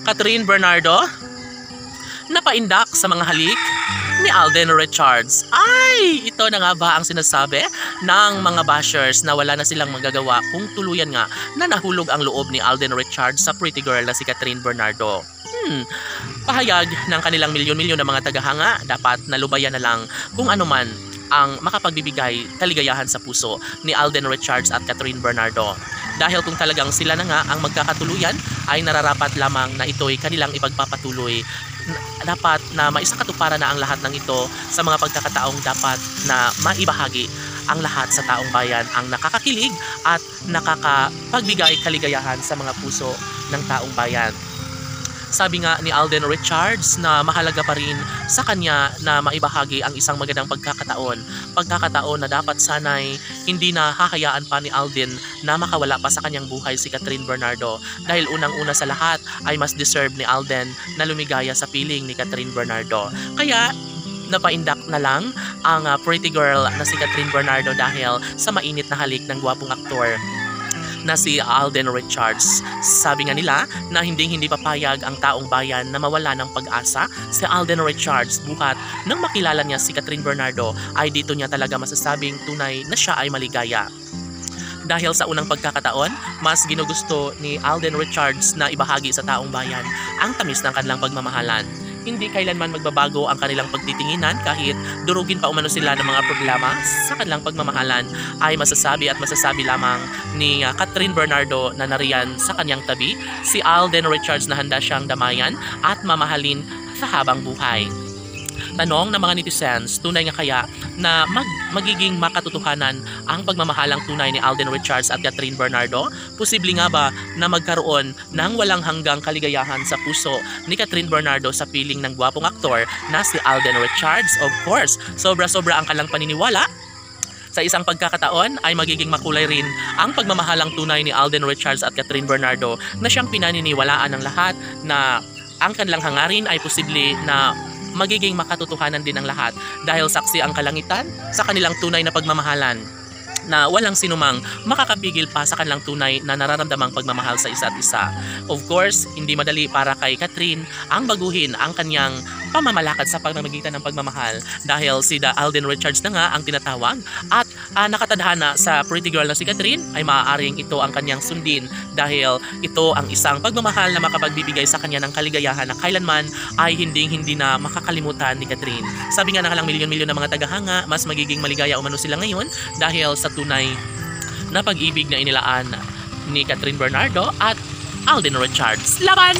Catherine Bernardo, napaindak sa mga halik ni Alden Richards. Ay, ito na nga ba ang sinasabi ng mga bashers na wala na silang magagawa kung tuluyan nga na nahulog ang loob ni Alden Richards sa pretty girl na si Catherine Bernardo. Pahayag ng kanilang milyon-milyon na mga tagahanga, dapat nalubayan na lang kung ano man ang makapagbibigay kaligayahan sa puso ni Alden Richards at Catherine Bernardo. Dahil kung talagang sila na nga ang magkakatuluyan, ay nararapat lamang na ito'y kanilang ipagpapatuloy. Dapat na maisakatuparan na ang lahat ng ito sa mga pagkakataong dapat na maibahagi ang lahat sa taong bayan ang nakakakilig at nakakapagbigay kaligayahan sa mga puso ng taong bayan. Sabi nga ni Alden Richards na mahalaga pa rin sa kanya na maibahagi ang isang magandang pagkakataon na dapat sanay hindi na hahayaan pa ni Alden na makawala pa sa kanyang buhay si Catherine Bernardo, dahil unang-una sa lahat ay mas deserve ni Alden na lumigaya sa piling ni Catherine Bernardo. Kaya napaindak na lang ang pretty girl na si Catherine Bernardo dahil sa mainit na halik ng gwapong aktor na si Alden Richards. Sabi nga nila na hindi papayag ang taong bayan na mawala ng pag-asa si Alden Richards, buhat nang makilala niya si Catherine Bernardo ay dito niya talaga masasabing tunay na siya ay maligaya. Dahil sa unang pagkakataon, mas ginugusto ni Alden Richards na ibahagi sa taong bayan ang tamis ng kanilang pagmamahalan. Hindi kailanman magbabago ang kanilang pagtitinginan kahit durugin pa umano sila ng mga problema sa kanilang pagmamahalan, ay masasabi lamang ni Catherine Bernardo na nariyan sa kanyang tabi si Alden Richards na handa siyang damayan at mamahalin sa habang buhay. Tanong ng mga netizens, tunay nga kaya na magiging makatotohanan ang pagmamahalang tunay ni Alden Richards at Catherine Bernardo? Posible nga ba na magkaroon ng walang hanggang kaligayahan sa puso ni Catherine Bernardo sa piling ng gwapong aktor na si Alden Richards? Of course, sobra-sobra ang kanilang paniniwala. Sa isang pagkakataon ay magiging makulay rin ang pagmamahalang tunay ni Alden Richards at Catherine Bernardo na siyang pinaniniwalaan ng lahat na ang kanilang hangarin ay posible na magiging makatotohanan din ang lahat dahil saksi ang kalangitan sa kanilang tunay na pagmamahalan na walang sinumang makakapigil pa sa kanilang tunay na nararamdamang pagmamahal sa isa't isa. Of course, hindi madali para kay Catherine ang baguhin ang kanyang pamamalakad sa pamamagitan ng pagmamahal dahil si Alden Richards na nga ang tinatawag at nakatadhana sa pretty girl na si Catherine ay maaaring ito ang kanyang sundin dahil ito ang isang pagmamahal na makapagbibigay sa kanya ng kaligayahan na kailanman ay hindi na makakalimutan ni Catherine. Sabi nga ng milyon-milyon na mga tagahanga, mas magiging maligaya umano sila ngayon dahil sa tunay na pag-ibig na inilaan ni Catherine Bernardo at Alden Richards. Laban!